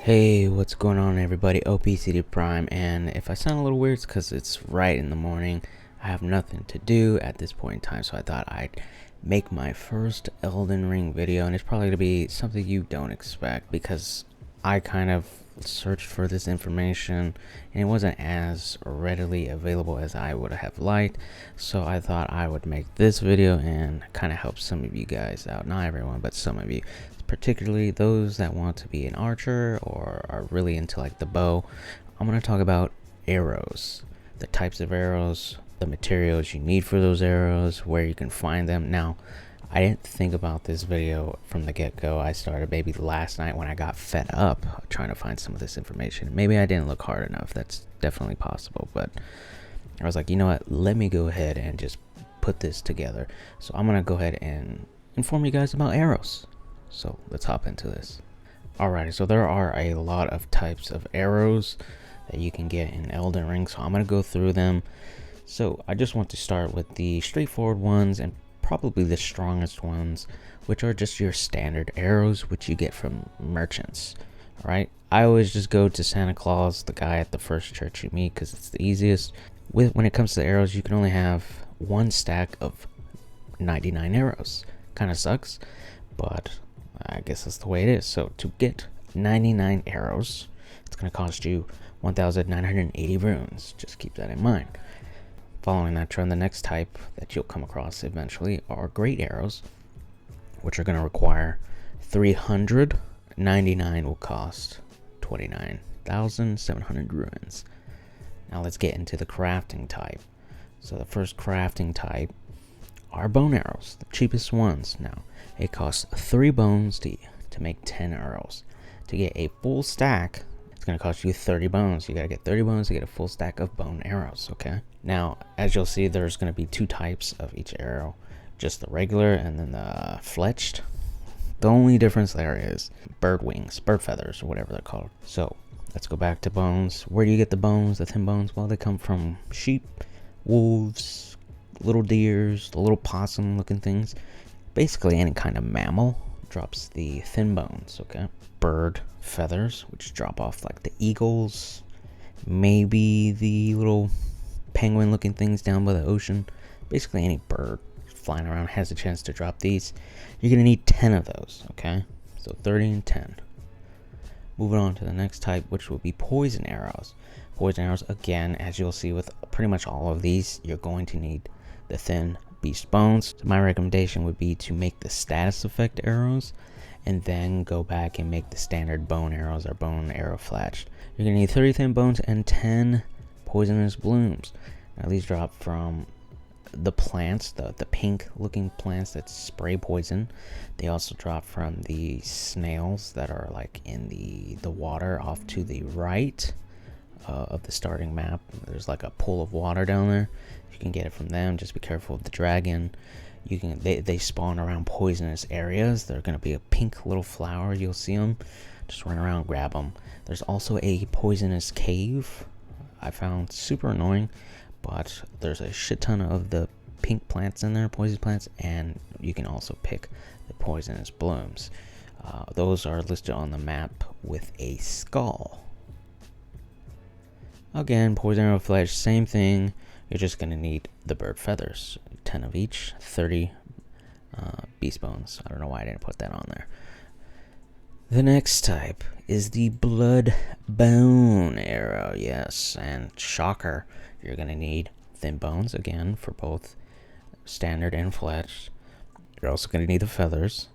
Hey, what's going on everybody? OPCD Prime, and if I sound a little weird, it's because it's right in the morning. I have nothing to do at this point in time, so I thought I'd make my first Elden Ring video, and it's probably going to be something you don't expect, because I kind of searched for this information, and it wasn't as readily available as I would have liked, so I thought I would make this video and kind of help some of you guys out. Not everyone, but some of you, particularly those that want to be an archer or are really into like the bow. I'm going to talk about arrows, the types of arrows, the materials you need for those arrows, where you can find them. Now, I didn't think about this video from the get-go. I started maybe last night when I got fed up trying to find some of this information. Maybe I didn't look hard enough. That's definitely possible, but I was like, you know what, let me go ahead and just put this together. So I'm going to go ahead and inform you guys about arrows. So let's hop into this. Alrighty, so there are a lot of types of arrows that you can get in Elden Ring, so I'm going to go through them. So I just want to start with the straightforward ones and probably the strongest ones, which are just your standard arrows, which you get from merchants. Alright, I always just go to Santa Claus, the guy at the first church you meet, because it's the easiest. When it comes to the arrows, you can only have one stack of 99 arrows. Kind of sucks, but I guess that's the way it is. So to get 99 arrows, it's going to cost you 1,980 runes. Just keep that in mind. Following that trend, the next type that you'll come across eventually are great arrows, which are going to require 300. 99 will cost 29,700 runes. Now let's get into the crafting type. So the first crafting type are bone arrows, the cheapest ones. Now it costs 3 bones to make 10 arrows. To get a full stack, it's going to cost you 30 bones. You got to get 30 bones to get a full stack of bone arrows, okay? Now, as you'll see, there's going to be 2 types of each arrow, just the regular and then the fletched. The only difference there is bird wings, bird feathers, or whatever they're called. So let's go back to bones. Where do you get the bones, the thin bones? Well, they come from sheep, wolves, little deers, the little possum looking things. Basically any kind of mammal drops the thin bones, okay? Bird feathers, which drop off like the eagles, maybe the little penguin looking things down by the ocean. Basically any bird flying around has a chance to drop these. You're gonna need 10 of those, okay? So 30 and 10. Moving on to the next type, which will be poison arrows. Poison arrows, again, as you'll see with pretty much all of these, you're going to need the thin beast bones. So my recommendation would be to make the status effect arrows and then go back and make the standard bone arrows or bone arrow fletched. You're gonna need 30 thin bones and 10 poisonous blooms. Now these drop from the plants, the pink looking plants that spray poison. They also drop from the snails that are like in the water off to the right of the starting map. There's like a pool of water down there. You can get it from them. Just be careful of the dragon. You can they spawn around poisonous areas. They're gonna be a pink little flower. You'll see them. Just run around, grab them. There's also a poisonous cave I found super annoying, but there's a shit ton of the pink plants in there, poison plants, and you can also pick the poisonous blooms. Those are listed on the map with a skull. Again, poison arrow flesh, same thing. You're just going to need the bird feathers, 10 of each, 30 beast bones. I don't know why I didn't put that on there. The next type is the blood bone arrow, yes, and shocker, you're going to need thin bones, again, for both standard and fletched. You're also going to need the feathers,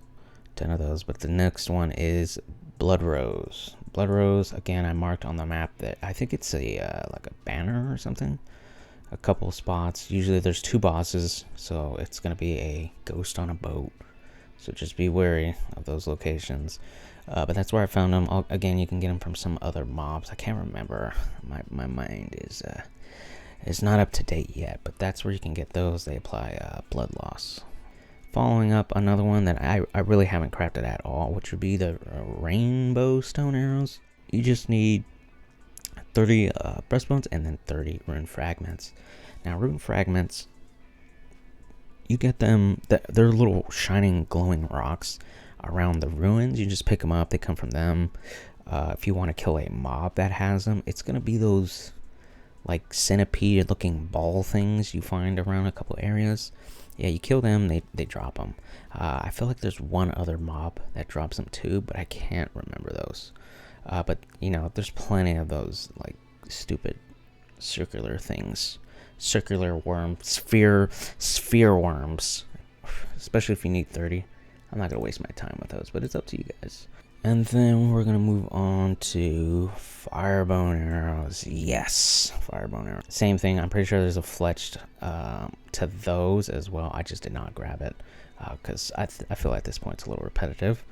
10 of those, but the next one is blood rose. Blood rose, again, I marked on the map that I think it's a like a banner or something. A couple spots. Usually there's 2 bosses, so it's going to be a ghost on a boat. So just be wary of those locations. But that's where I found them. Again, you can get them from some other mobs. I can't remember. My mind is not up to date yet, but that's where you can get those. They apply blood loss. Following up, another one that I really haven't crafted at all, which would be the rainbow stone arrows. You just need 30 breastbones and then 30 rune fragments. Now, rune fragments, you get them, they're little shining glowing rocks around the ruins. You just pick them up, they come from them. If you want to kill a mob that has them, it's gonna be those like centipede looking ball things you find around a couple areas. Yeah, you kill them, they drop them. I feel like there's one other mob that drops them too, but I can't remember those. But you know, there's plenty of those like stupid circular things, circular worms, sphere worms. Especially if you need 30. I'm not gonna waste my time with those, but it's up to you guys. And then we're gonna move on to firebone arrows. Yes, firebone arrows. Same thing. I'm pretty sure there's a fletched to those as well. I just did not grab it because I feel at this point it's a little repetitive.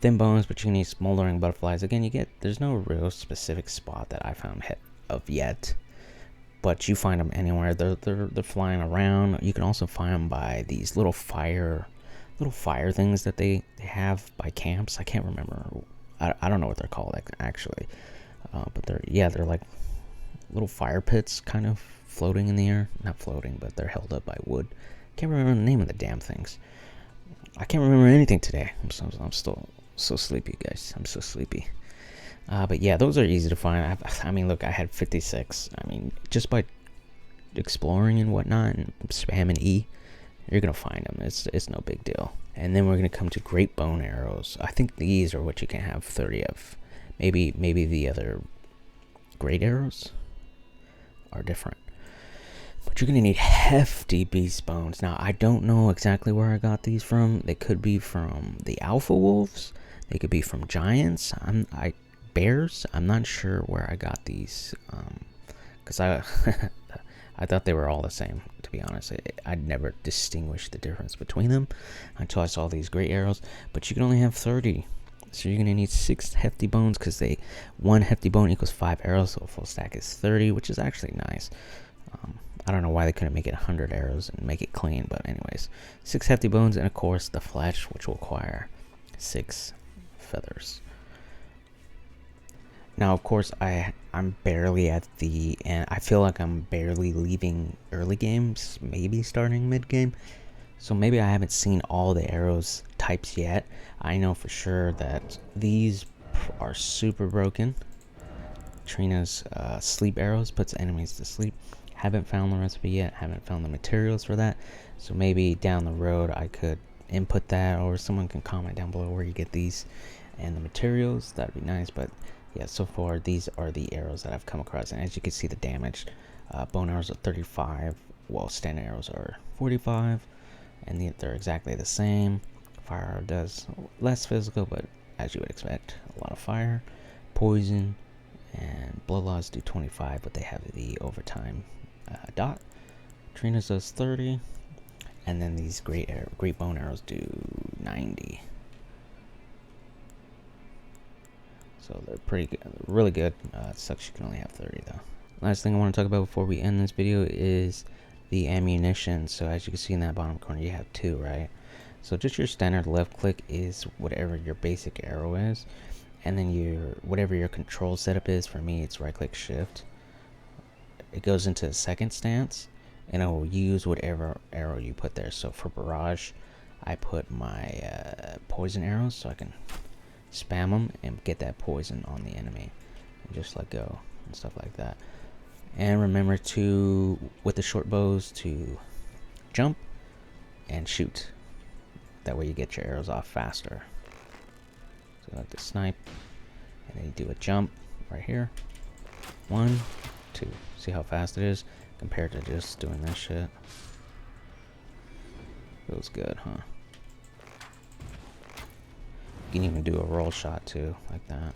Thin bones, but you can use smoldering butterflies. Again, there's no real specific spot that I found of yet, but you find them anywhere. They're flying around. You can also find them by these little fire things that they have by camps. I can't remember. I don't know what they're called actually, but they're like little fire pits kind of floating in the air. Not floating, but they're held up by wood. Can't remember the name of the damn things. I can't remember anything today. I'm still so sleepy, guys. I'm so sleepy. But yeah, those are easy to find. I mean, look, I had 56. I mean, just by exploring and whatnot and spamming E, you're gonna find them. It's no big deal. And then we're gonna come to great bone arrows. I think these are what you can have 30 of. Maybe the other great arrows are different. But you're gonna need hefty beast bones. Now I don't know exactly where I got these from. They could be from the alpha wolves. They could be from giants. Bears. I'm not sure where I got these. Because I thought they were all the same, to be honest. I'd never distinguished the difference between them until I saw these great arrows. But you can only have 30. So you're going to need 6 hefty bones because one hefty bone equals 5 arrows. So a full stack is 30, which is actually nice. I don't know why they couldn't make it 100 arrows and make it clean. But anyways, 6 hefty bones and, of course, the fletch, which will require 6 feathers. Now, of course, I'm barely at the end. I feel like I'm barely leaving early games, maybe starting mid game. So maybe I haven't seen all the arrows types yet. I know for sure that these are super broken. Trina's sleep arrows puts enemies to sleep. Haven't found the recipe yet. Haven't found the materials for that. So maybe down the road I could input that, or someone can comment down below where you get these and the materials. That'd be nice. But yeah, so far these are the arrows that I've come across, and as you can see, the damage bone arrows are 35, while standard arrows are 45, and they're exactly the same. Fire arrow does less physical, but as you would expect, a lot of fire. Poison and blood loss do 25, but they have the overtime dot. Trina's does 30, and then these great bone arrows do 90. So they're pretty good, really good. It sucks you can only have 30 though. Last thing I want to talk about before we end this video is the ammunition. So as you can see in that bottom corner, you have 2, right? So just your standard left click is whatever your basic arrow is, and then whatever your control setup is. For me, it's right click shift. It goes into the second stance, and it will use whatever arrow you put there. So for barrage, I put my poison arrows so I can spam them and get that poison on the enemy and just let go and stuff like that. And remember to, with the short bows, to jump and shoot. That way you get your arrows off faster. So like the snipe, and then you do a jump right here. 1, 2. See how fast it is compared to just doing this shit. Feels good, huh? You can even do a roll shot too, like that.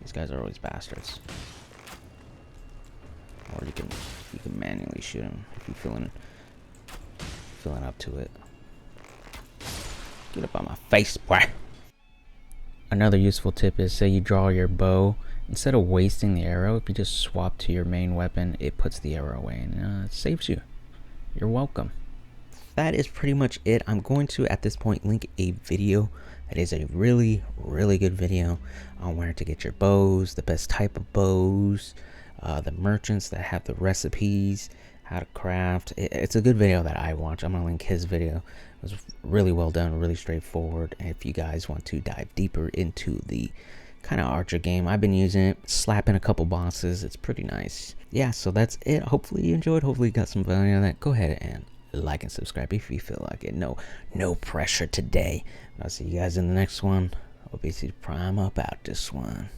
These guys are always bastards. Or you can manually shoot them if you're feeling up to it. Get up on my face, boy. Another useful tip is, say you draw your bow, instead of wasting the arrow, if you just swap to your main weapon, it puts the arrow away and it saves you. You're welcome. That is pretty much it. I'm going to, at this point, link a video that is a really, really good video on where to get your bows, the best type of bows, the merchants that have the recipes, how to craft. It's a good video that I watch. I'm going to link his video It was really well done, really straightforward. And if you guys want to dive deeper into the kind of archer game, I've been using it, slapping a couple bosses. It's pretty nice. Yeah, so that's it. Hopefully you enjoyed. Hopefully you got some value on that. Go ahead and like and subscribe if you feel like it. No pressure today. I'll see you guys in the next one. OBC Prime up out this one.